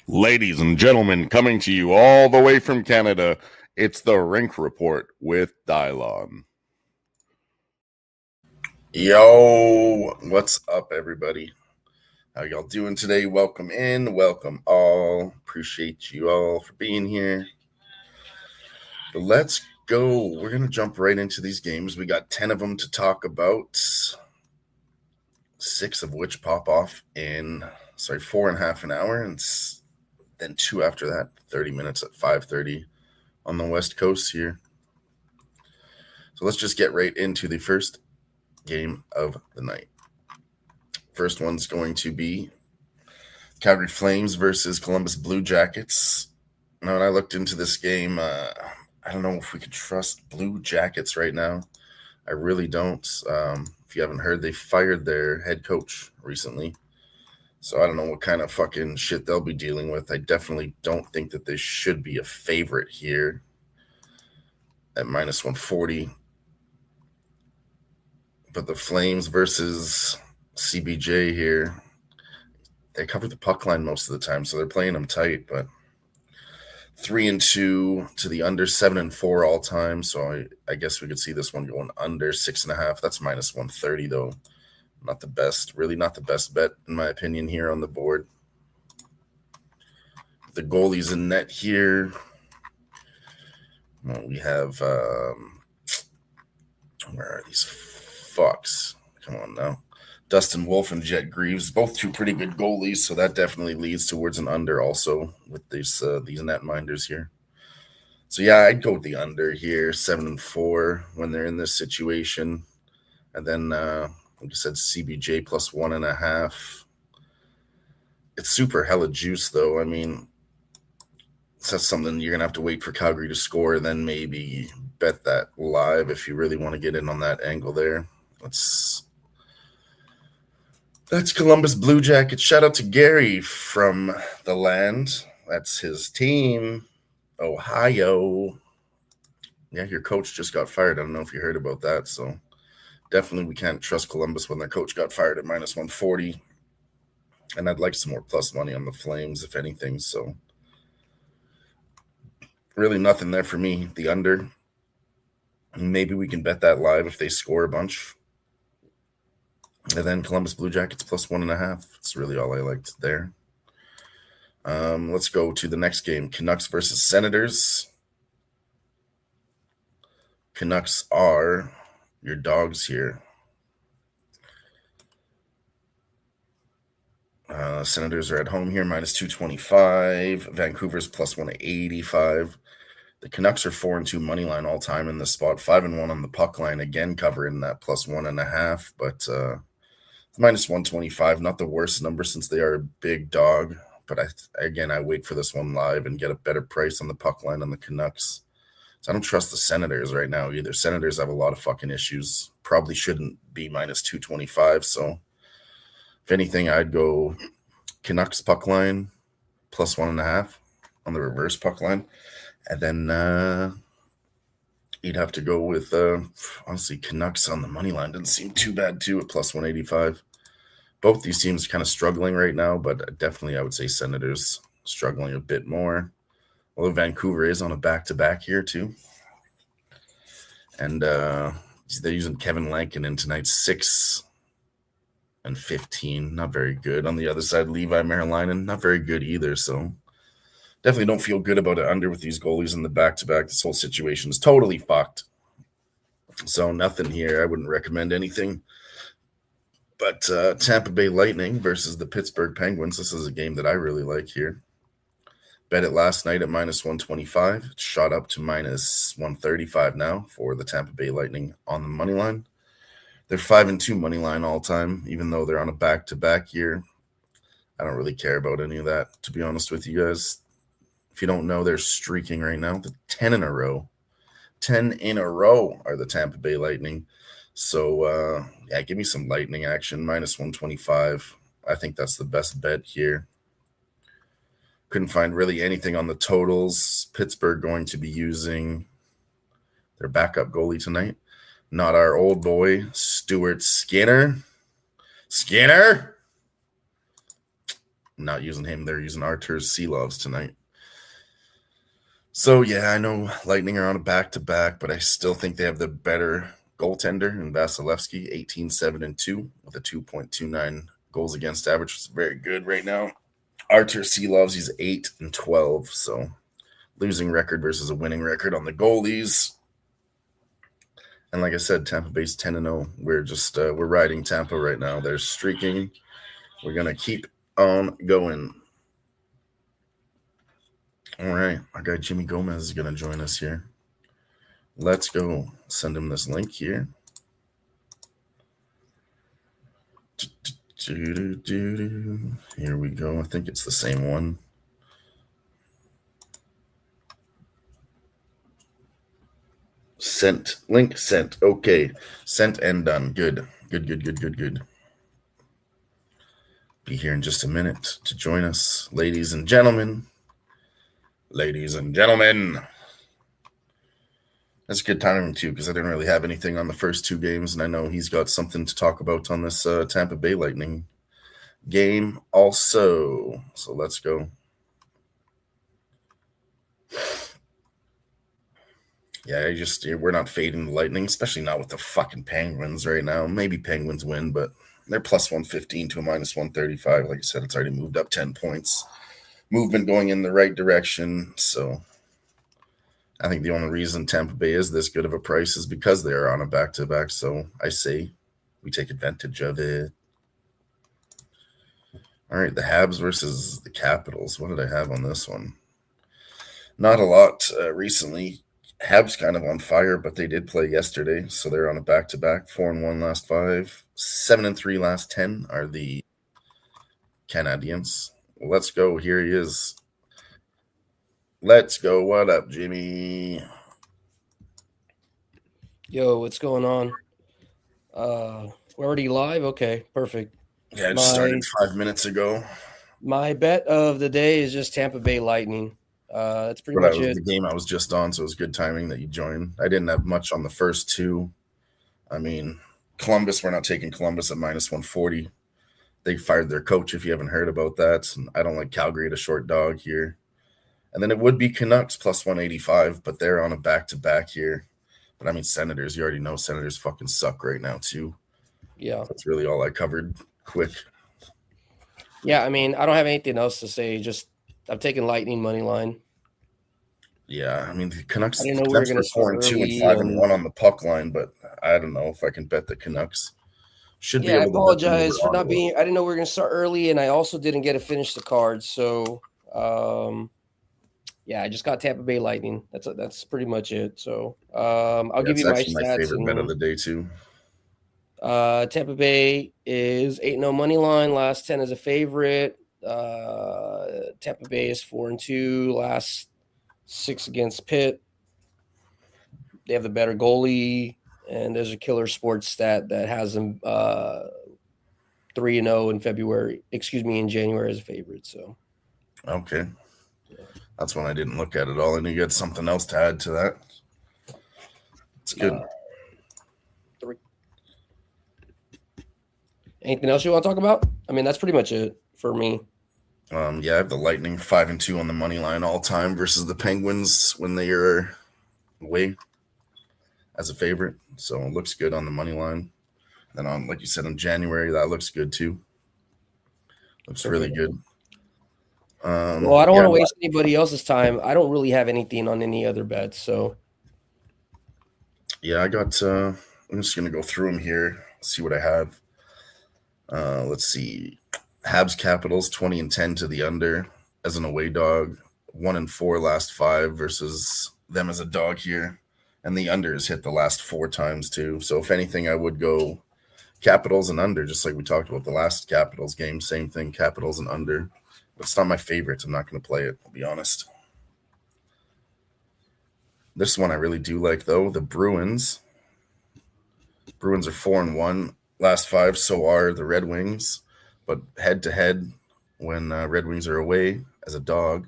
Ladies and gentlemen, coming to you all the way from Canada, it's the Rink Report with Dylon. Yo, what's up, everybody? How y'all doing today? Welcome in, welcome all. Appreciate you all for being here. But let's go. We're gonna jump right into these games. We got 10 of them to talk about, 6 of which pop off in 4.5 an hour, and then 2 after that. 30 minutes at 5:30 on the West Coast here. So let's just get right into the first game of the night. First one's going to be Calgary Flames versus Columbus Blue Jackets. Now, when I looked into this game, I don't know if we could trust Blue Jackets right now. I really don't. If you haven't heard, they fired their head coach recently. So I don't know what kind of fucking shit they'll be dealing with. I definitely don't think that they should be a favorite here at minus 140. But the Flames versus CBJ here, they cover the puck line most of the time, so they're playing them tight, but 3-2 to the under, 7-4 all time. So I guess we could see this one going under 6.5. That's minus 130 though. Not the best, really not the best bet in my opinion here on the board. The goalies in net here. Well, we have where are these fucks? Come on now. Dustin Wolf and Jet Greaves, both two pretty good goalies, so that definitely leads towards an under also with these netminders here. So yeah, I'd go with the under here, 7-4 when they're in this situation, and then like I said, CBJ plus 1.5. It's super hella juice though. I mean, that's something you're gonna have to wait for Calgary to score, and then maybe bet that live if you really want to get in on that angle there. That's Columbus Blue Jackets. Shout out to Gary from the land. That's his team, Ohio. Yeah, your coach just got fired. I don't know if you heard about that. So definitely we can't trust Columbus when their coach got fired at minus 140. And I'd like some more plus money on the Flames, if anything. So really nothing there for me. The under. Maybe we can bet that live if they score a bunch. And then Columbus Blue Jackets plus 1.5. It's really all I liked there. Let's go to the next game. Canucks versus Senators. Canucks are your dogs here. Senators are at home here, minus 225. Vancouver's plus 185. The Canucks are 4-2 money line all time in this spot. 5-1 on the puck line, again covering that plus 1.5. But minus 125, not the worst number since they are a big dog. But I wait for this one live and get a better price on the puck line on the Canucks. So I don't trust the Senators right now either. Senators have a lot of fucking issues. Probably shouldn't be minus 225. So if anything, I'd go Canucks puck line plus 1.5 on the reverse puck line. And then you'd have to go with, honestly, Canucks on the money line. Doesn't seem too bad, too, at plus 185. Both these teams are kind of struggling right now, but definitely I would say Senators struggling a bit more. Although Vancouver is on a back-to-back here, too. And they're using Kevin Lankinen tonight, 6 and 15. Not very good. On the other side, Levi Merlainen, not very good either. So definitely don't feel good about it under with these goalies in the back-to-back. This whole situation is totally fucked. So nothing here. I wouldn't recommend anything. But Tampa Bay Lightning versus the Pittsburgh Penguins. This is a game that I really like here. Bet it last night at minus 125. It's shot up to minus 135 now for the Tampa Bay Lightning on the money line. They're 5-2 money line all time, even though they're on a back-to-back year. I don't really care about any of that, to be honest with you guys. If you don't know, they're streaking right now. The 10 in a row. 10 in a row are the Tampa Bay Lightning. So, give me some Lightning action. Minus 125. I think that's the best bet here. Couldn't find really anything on the totals. Pittsburgh going to be using their backup goalie tonight. Not our old boy, Stuart Skinner. Skinner! Not using him. They're using Artur's Seelovs tonight. So, yeah, I know Lightning are on a back-to-back, but I still think they have the better goaltender in Vasilevsky, 18, 7, and 2, with a 2.29 goals against average, which is very good right now. Artur Seelovs, he's 8 and 12, so losing record versus a winning record on the goalies. And like I said, Tampa Bay's 10 and 0. We're just we're riding Tampa right now. They're streaking. We're gonna keep on going. All right, our guy Jimmy Gomez is gonna join us here. Let's go. Send him this link here. Here we go. I think it's the same one. Sent. Link sent. Okay. Sent and done. Good. Good. Be here in just a minute to join us, ladies and gentlemen. Ladies and gentlemen. That's good timing, too, because I didn't really have anything on the first two games, and I know he's got something to talk about on this Tampa Bay Lightning game also. So let's go. Yeah, we're not fading the Lightning, especially not with the fucking Penguins right now. Maybe Penguins win, but they're plus 115 to a minus 135. Like I said, it's already moved up 10 points. Movement going in the right direction. So I think the only reason Tampa Bay is this good of a price is because they're on a back-to-back. So I say we take advantage of it. All right, the Habs versus the Capitals. What did I have on this one? Not a lot recently. Habs kind of on fire, but they did play yesterday, so they're on a back-to-back. 4-1 last 5, 7-3 last 10 are the Canadiens. Well, let's go. Here he is. Let's go. What up, Jimmy? Yo, what's going on? We're already live? Okay, perfect. Yeah, it started 5 minutes ago. My bet of the day is just Tampa Bay Lightning. That's pretty much it. The game I was just on, so it was good timing that you joined. I didn't have much on the first two. I mean, Columbus, we're not taking Columbus at minus 140. They fired their coach, if you haven't heard about that. And I don't like Calgary at a short dog here. And then it would be Canucks plus 185, but they're on a back-to-back here. But I mean, Senators, you already know Senators fucking suck right now, too. Yeah. That's really all I covered quick. Yeah, I mean, I don't have anything else to say. Just I'm taking Lightning money line. Yeah, I mean, the Canucks, I didn't know we were going to start 4-2 early and 5-1 on the puck line, but I don't know if I can bet the Canucks. Should be able I to apologize for not being. I didn't know we were going to start early, and I also didn't get to finish the card. So, I just got Tampa Bay Lightning. That's pretty much it. So, I'll give you my stats. My favorite bet of the day too. Tampa Bay is 8-0 money line. Last 10 is a favorite. Tampa Bay is 4-2. Last 6 against Pitt. They have the better goalie, and there's a killer sports stat that has them 3-0 in January as a favorite. So, okay, that's one I didn't look at all. I knew you had something else to add to that. It's good. Anything else you want to talk about? I mean, that's pretty much it for me. I have the Lightning 5-2 on the money line all time versus the Penguins when they are away as a favorite. So it looks good on the money line. Then on, like you said, in January, that looks good too. Looks really good. Well, I don't want to waste anybody else's time. I don't really have anything on any other bets. So yeah, I got. I'm just gonna go through them here. See what I have. Let's see. Habs Capitals 20-10 to the under as an away dog. 1-4 last 5 versus them as a dog here. And the under has hit the last 4 times too. So if anything, I would go Capitals and under, just like we talked about the last Capitals game. Same thing, Capitals and under. But it's not my favorite. I'm not going to play it, I'll be honest. This one I really do like, though. The Bruins. Bruins are 4-1. Last 5, so are the Red Wings. But head-to-head, when Red Wings are away as a dog,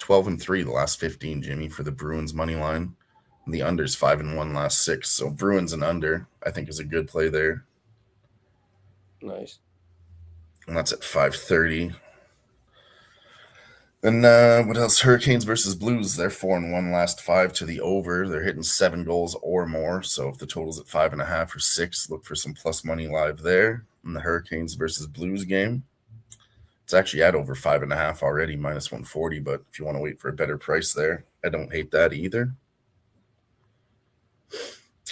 12-3 the last 15, Jimmy, for the Bruins money line. And the under's 5-1 last 6. So Bruins and under, I think, is a good play there. Nice. And that's at 5:30. Then what else? Hurricanes versus Blues. They're 4-1 last 5 to the over. They're hitting 7 goals or more. So if the total's at 5.5 or 6, look for some plus money live there. In the Hurricanes versus Blues game, it's actually at over 5.5 already, minus 140. But if you want to wait for a better price there, I don't hate that either.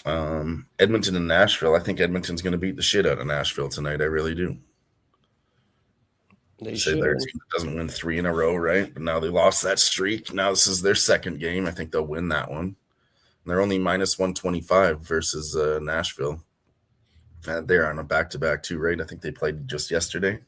Edmonton and Nashville. I think Edmonton's going to beat the shit out of Nashville tonight. I really do. They Say should. their team doesn't win 3 in a row, right? But now they lost that streak. Now this is their second game. I think they'll win that one. And they're only minus 125 versus Nashville. They're on a back-to-back too, right? I think they played just yesterday.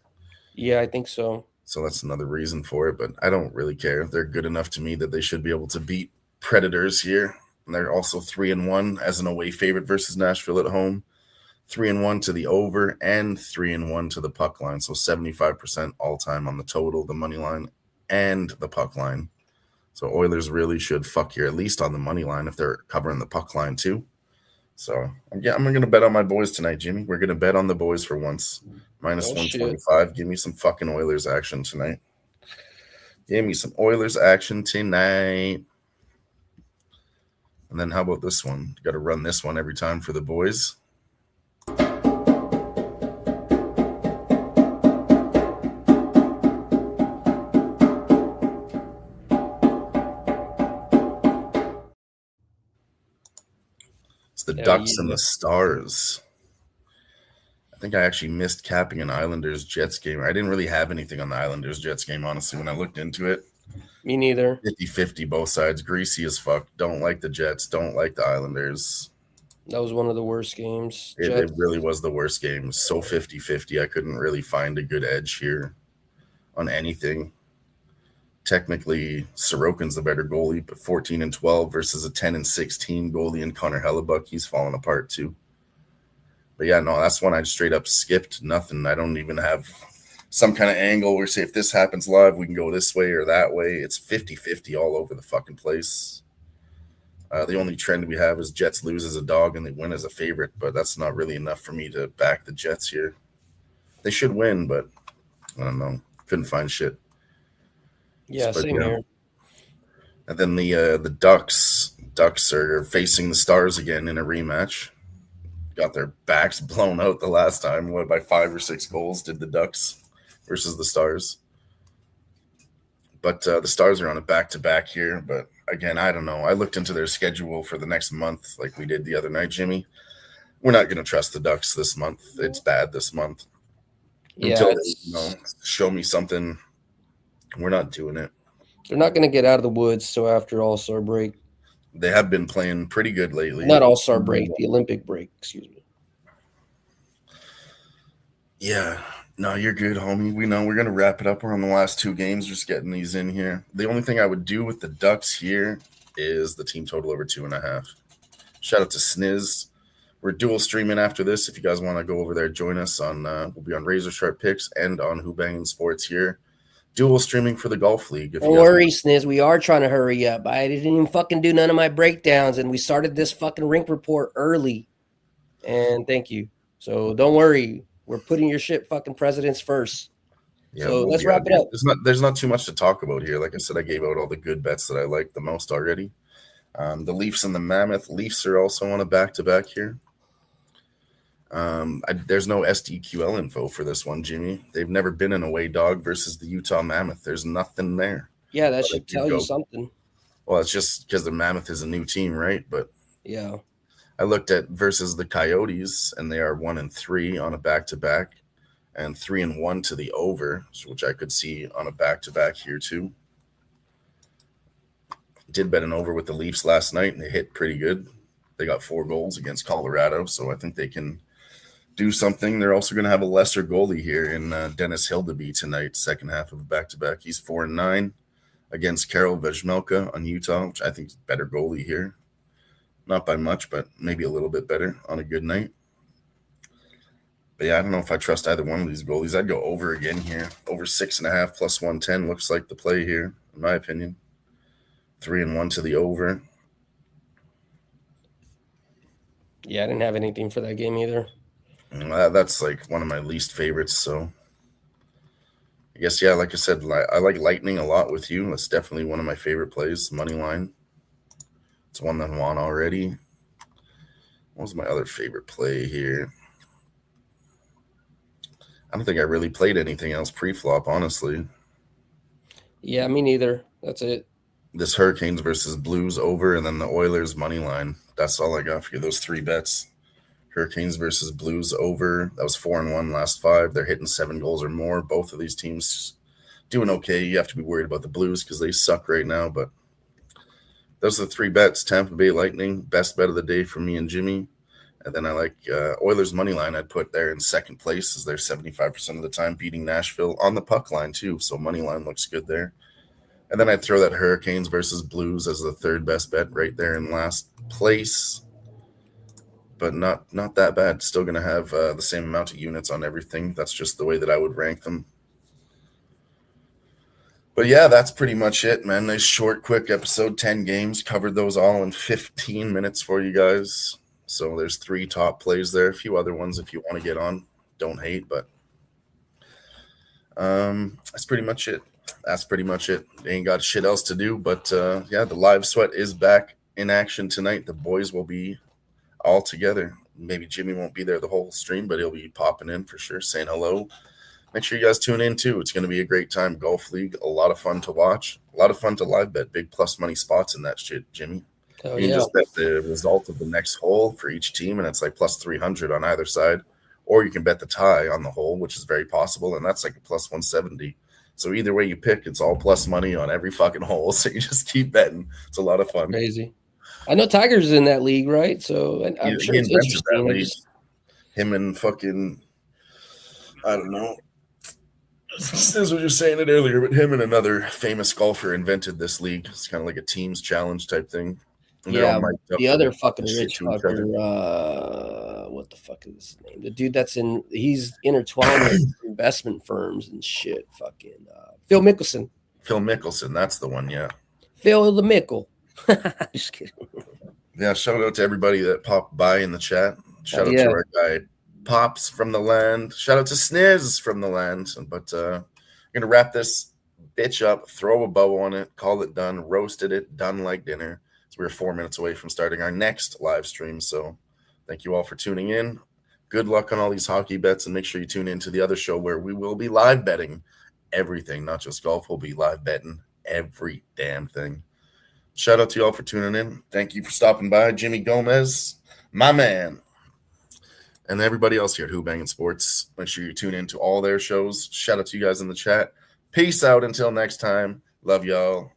Yeah, I think so. So that's another reason for it. But I don't really care. They're good enough to me that they should be able to beat Predators here. And they're also 3-1 as an away favorite versus Nashville at home. 3-1 to the over and 3-1 to the puck line. So 75% all time on the total, the money line, and the puck line. So Oilers really should fuck here, at least on the money line if they're covering the puck line too. So yeah, I'm going to bet on my boys tonight, Jimmy. We're going to bet on the boys for once. Minus 125. Give me some fucking Oilers action tonight. Give me some Oilers action tonight. And then how about this one? Got to run this one every time for the boys. It's the Ducks and the Stars. I think I actually missed capping an Islanders-Jets game. I didn't really have anything on the Islanders-Jets game, honestly, when I looked into it. Me neither. 50-50 both sides. Greasy as fuck. Don't like the Jets. Don't like the Islanders. That was one of the worst games. It really was the worst game. So 50-50. I couldn't really find a good edge here on anything. Technically, Sorokin's the better goalie, but 14-12 versus a 10-16 goalie and Connor Hellebuck. He's falling apart too. But yeah, no, that's one I straight up skipped. Nothing. I don't even have some kind of angle where say if this happens live, we can go this way or that way. It's 50-50 all over the fucking place. The only trend we have is Jets lose as a dog and they win as a favorite, but that's not really enough for me to back the Jets here. They should win, but I don't know. Couldn't find shit. Yeah, but, same here. And then the Ducks are facing the Stars again in a rematch. Got their backs blown out the last time. What, by 5 or 6 goals did the Ducks versus the Stars. But the Stars are on a back-to-back here. But again, I don't know. I looked into their schedule for the next month like we did the other night, Jimmy. We're not going to trust the Ducks this month. It's bad this month. Yeah, until they show me something. We're not doing it. They're not going to get out of the woods so after All-Star break. They have been playing pretty good lately. Not All-Star break, the Olympic break, excuse me. Yeah. No, you're good, homie. We know we're going to wrap it up. We're on the last 2 games, just getting these in here. The only thing I would do with the Ducks here is the team total over 2.5. Shout out to Sniz. We're dual streaming after this. If you guys want to go over there, join us on. We'll be on Razor Sharp Picks and on Who-Bangin Sports here. Dual streaming for the Golf League. Don't worry, Sniz. We are trying to hurry up. I didn't even fucking do none of my breakdowns, and we started this fucking Rink report early. And thank you. So don't worry. We're putting your shit fucking presidents first. Yeah, so let's wrap it up. There's not too much to talk about here. Like I said, I gave out all the good bets that I like the most already. The Leafs and the Mammoth. Leafs are also on a back-to-back here. There's no SDQL info for this one, Jimmy. They've never been an away dog versus the Utah Mammoth. There's nothing there. Yeah, that should tell you something. Well, it's just because the Mammoth is a new team, right? But yeah, I looked at versus the Coyotes, and they are 1-3 on a back-to-back, and 3-1 to the over, which I could see on a back-to-back here too. Did bet an over with the Leafs last night, and they hit pretty good. They got 4 goals against Colorado, so I think they can do something. They're also going to have a lesser goalie here in Dennis Hildeby tonight, second half of a back-to-back. He's 4-9 against Karel Vejmelka on Utah, which I think is better goalie here. Not by much, but maybe a little bit better on a good night. But yeah, I don't know if I trust either one of these goalies. I'd go over again here. Over 6.5 plus 110 looks like the play here, in my opinion. 3-1 to the over. Yeah, I didn't have anything for that game either. That's like one of my least favorites, so I guess, yeah, like I said, I like Lightning a lot with you. That's definitely one of my favorite plays, money line. It's one that won already. What was my other favorite play here? I don't think I really played anything else pre-flop, honestly. Yeah, me neither. That's it. This Hurricanes versus Blues over, and then the Oilers money line. That's all I got for you, those 3 bets. Hurricanes versus Blues over. That was 4-1 last 5. They're hitting 7 goals or more. Both of these teams doing okay. You have to be worried about the Blues because they suck right now, but those are the 3 bets. Tampa Bay Lightning, best bet of the day for me and Jimmy. And then I like Oilers money line. I'd put there in second place as they're 75% of the time beating Nashville on the puck line too. So money line looks good there. And then I'd throw that Hurricanes versus Blues as the 3rd best bet right there in last place. But not that bad. Still going to have the same amount of units on everything. That's just the way that I would rank them. But yeah, that's pretty much it, man. Nice short, quick episode. 10 games. Covered those all in 15 minutes for you guys. So there's 3 top plays there. A few other ones if you want to get on. Don't hate, but that's pretty much it. They ain't got shit else to do. But yeah, the live sweat is back in action tonight. The boys will be all together. Maybe Jimmy won't be there the whole stream, but he'll be popping in for sure, saying hello. Make sure you guys tune in too. It's going to be a great time. Golf League, a lot of fun to watch, a lot of fun to live bet. Big plus money spots in that shit, Jimmy. Oh, You yeah. just bet the result of the next hole for each team, and it's like plus 300 on either side. Or you can bet the tie on the hole, which is very possible, and that's like a plus 170. So either way you pick, it's all plus money on every fucking hole. So you just keep betting. It's a lot of fun. Crazy. I know Tiger's in that league, right? So I'm sure He it's invented that interesting. league. Him and fucking, I don't know. This is what you're saying it earlier, but him and another famous golfer invented this league. It's kind of like a teams challenge type thing. And they're all Yeah, mic'd up the and other fucking shit rich to each other. fucker, what the fuck is his name? The dude he's intertwined with investment firms and shit. Fucking Phil Mickelson. Phil Mickelson, that's the one, yeah. Phil the Mickle. Just kidding. Yeah, shout out to everybody that popped by in the chat. Shout out yeah. to our guy Pops from the land. Shout out to Sniz from the land. But I'm going to wrap this bitch up, throw a bow on it, call it done, roasted it, done like dinner. So we're 4 minutes away from starting our next live stream. So thank you all for tuning in. Good luck on all these hockey bets, and make sure you tune into the other show where we will be live betting everything, not just golf. We'll be live betting every damn thing. Shout out to you all for tuning in. Thank you for stopping by. Jimmy Gomez, my man. And everybody else here at Who-Bangin Sports. Make sure you tune into all their shows. Shout out to you guys in the chat. Peace out until next time. Love y'all.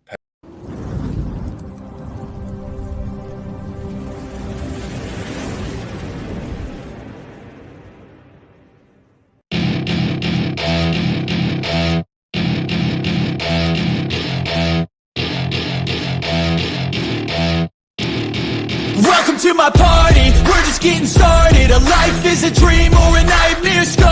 Welcome to my party, we're just getting started. A life is a dream or a nightmare scarred.